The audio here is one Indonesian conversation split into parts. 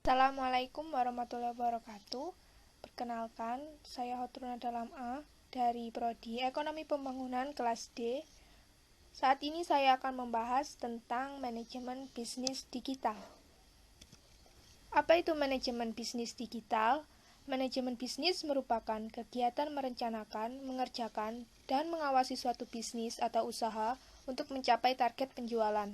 Assalamualaikum warahmatullahi wabarakatuh. Perkenalkan, saya Hotruna Dalam A dari Prodi Ekonomi Pembangunan kelas D. Saat ini saya akan membahas tentang manajemen bisnis digital. Apa itu manajemen bisnis digital? Manajemen bisnis merupakan kegiatan merencanakan, mengerjakan, dan mengawasi suatu bisnis atau usaha untuk mencapai target penjualan.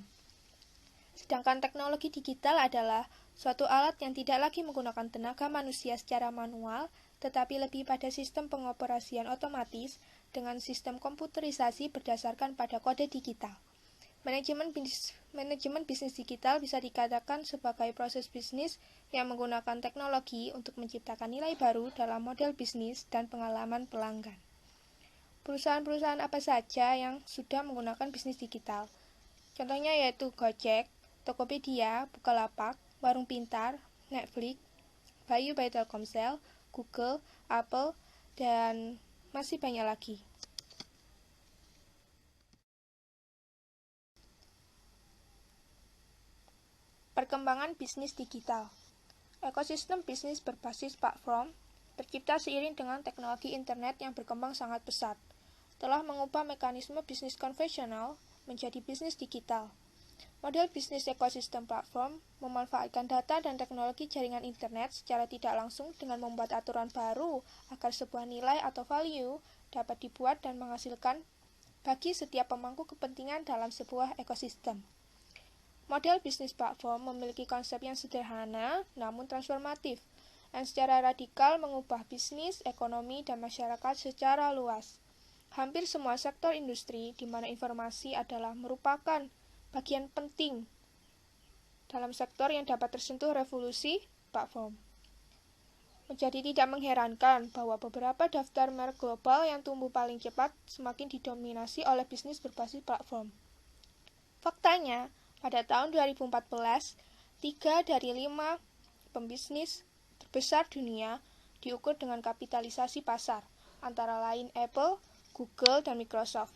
Sedangkan teknologi digital adalah suatu alat yang tidak lagi menggunakan tenaga manusia secara manual, tetapi lebih pada sistem pengoperasian otomatis dengan sistem komputerisasi berdasarkan pada kode digital. Manajemen bisnis digital bisa dikatakan sebagai proses bisnis yang menggunakan teknologi untuk menciptakan nilai baru dalam model bisnis dan pengalaman pelanggan. Perusahaan-perusahaan apa saja yang sudah menggunakan bisnis digital? Contohnya yaitu Gojek, Tokopedia, Bukalapak, Warung Pintar, Netflix, Bayu by Telkomsel, Google, Apple, dan masih banyak lagi. Perkembangan bisnis digital. Ekosistem bisnis berbasis platform tercipta seiring dengan teknologi internet yang berkembang sangat pesat, telah mengubah mekanisme bisnis konvensional menjadi bisnis digital. Model bisnis ekosistem platform memanfaatkan data dan teknologi jaringan internet secara tidak langsung dengan membuat aturan baru agar sebuah nilai atau value dapat dibuat dan menghasilkan bagi setiap pemangku kepentingan dalam sebuah ekosistem. Model bisnis platform memiliki konsep yang sederhana namun transformatif, yang secara radikal mengubah bisnis, ekonomi, dan masyarakat secara luas. Hampir semua sektor industri di mana informasi adalah merupakan bagian penting dalam sektor yang dapat tersentuh revolusi platform. Menjadi tidak mengherankan bahwa beberapa daftar merek global yang tumbuh paling cepat semakin didominasi oleh bisnis berbasis platform. Faktanya, pada tahun 2014, 3 dari 5 pembisnis terbesar dunia diukur dengan kapitalisasi pasar, antara lain Apple, Google, dan Microsoft.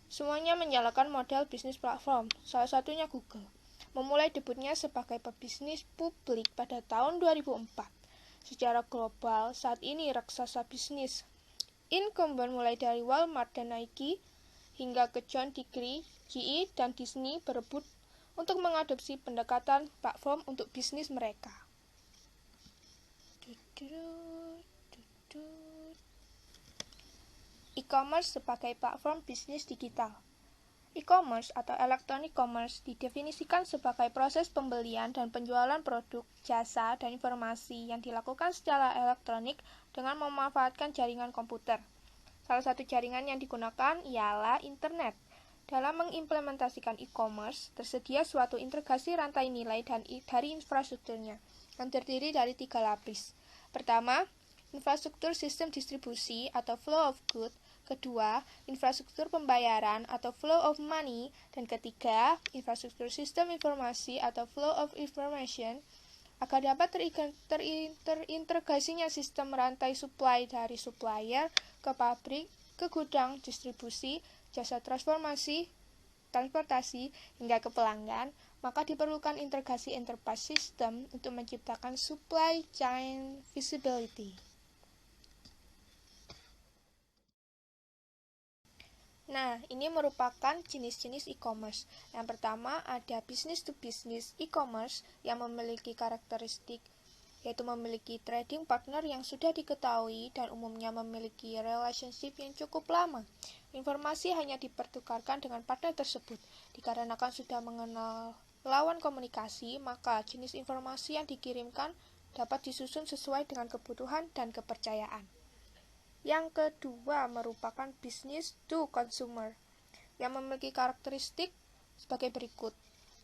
Semuanya menjalankan model bisnis platform, salah satunya Google. Memulai debutnya sebagai pebisnis publik pada tahun 2004. Secara global, saat ini raksasa bisnis incumbent mulai dari Walmart dan Nike hingga ke John Deere, GE, dan Disney berebut untuk mengadopsi pendekatan platform untuk bisnis mereka. E-commerce sebagai platform bisnis digital. E-commerce atau electronic commerce didefinisikan sebagai proses pembelian dan penjualan produk, jasa, dan informasi yang dilakukan secara elektronik dengan memanfaatkan jaringan komputer. Salah satu jaringan yang digunakan ialah internet. Dalam mengimplementasikan e-commerce, tersedia suatu integrasi rantai nilai dari infrastrukturnya, yang terdiri dari 3 lapis. Pertama, infrastruktur sistem distribusi atau flow of goods. Kedua, infrastruktur pembayaran atau flow of money. Dan ketiga, infrastruktur sistem informasi atau flow of information. Agar dapat terintegrasinya sistem rantai supply dari supplier ke pabrik, ke gudang distribusi, jasa transportasi, hingga ke pelanggan, maka diperlukan integrasi enterprise system untuk menciptakan supply chain visibility. Nah, ini merupakan jenis-jenis e-commerce. Yang pertama ada business to business e-commerce yang memiliki karakteristik yaitu memiliki trading partner yang sudah diketahui dan umumnya memiliki relationship yang cukup lama. Informasi hanya dipertukarkan dengan partner tersebut. Dikarenakan sudah mengenal lawan komunikasi, maka jenis informasi yang dikirimkan dapat disusun sesuai dengan kebutuhan dan kepercayaan. Yang kedua merupakan business to consumer yang memiliki karakteristik sebagai berikut.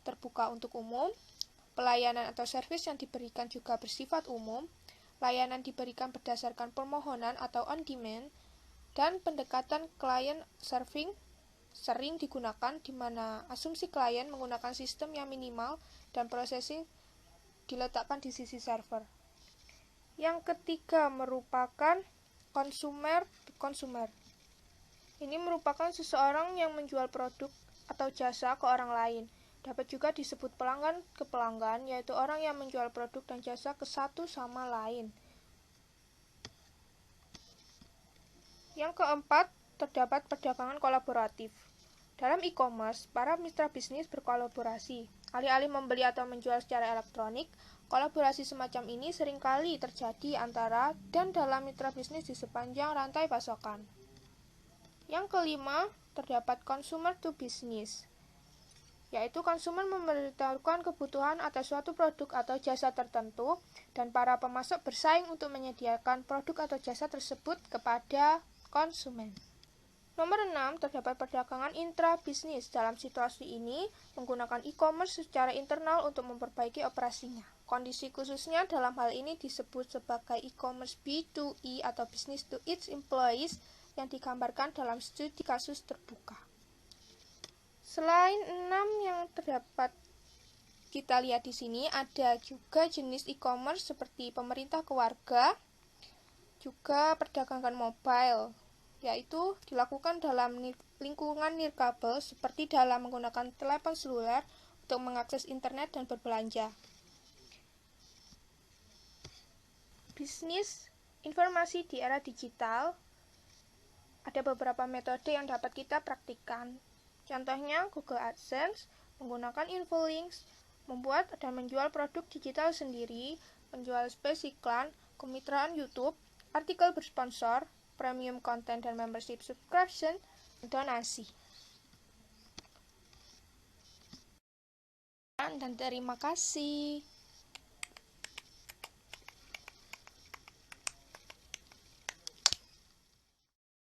Terbuka untuk umum, pelayanan atau servis yang diberikan juga bersifat umum, layanan diberikan berdasarkan permohonan atau on demand, dan pendekatan client serving sering digunakan di mana asumsi klien menggunakan sistem yang minimal dan processing diletakkan di sisi server. Yang ketiga merupakan consumer to consumer. Ini merupakan seseorang yang menjual produk atau jasa ke orang lain. Dapat juga disebut pelanggan ke pelanggan, yaitu orang yang menjual produk dan jasa ke satu sama lain. Yang keempat, terdapat perdagangan kolaboratif. Dalam e-commerce, para mitra bisnis berkolaborasi. Alih-alih membeli atau menjual secara elektronik, kolaborasi semacam ini seringkali terjadi antara dan dalam mitra bisnis di sepanjang rantai pasokan. Yang kelima, terdapat consumer to business, yaitu konsumen memberitahukan kebutuhan atas suatu produk atau jasa tertentu, dan para pemasok bersaing untuk menyediakan produk atau jasa tersebut kepada konsumen. Nomor 6, terdapat perdagangan intra-bisnis. Dalam situasi ini, menggunakan e-commerce secara internal untuk memperbaiki operasinya. Kondisi khususnya dalam hal ini disebut sebagai e-commerce B2E atau business to its employees yang digambarkan dalam studi kasus terbuka. Selain 6 yang terdapat kita lihat di sini, ada juga jenis e-commerce seperti pemerintah ke warga, juga perdagangan mobile, yaitu dilakukan dalam lingkungan nirkabel seperti dalam menggunakan telepon seluler untuk mengakses internet dan berbelanja. Bisnis informasi di era digital, ada beberapa metode yang dapat kita praktikkan. Contohnya Google AdSense, menggunakan infolinks, membuat dan menjual produk digital sendiri, menjual space iklan, kemitraan YouTube, artikel bersponsor, premium content dan membership subscription, donasi. Dan terima kasih.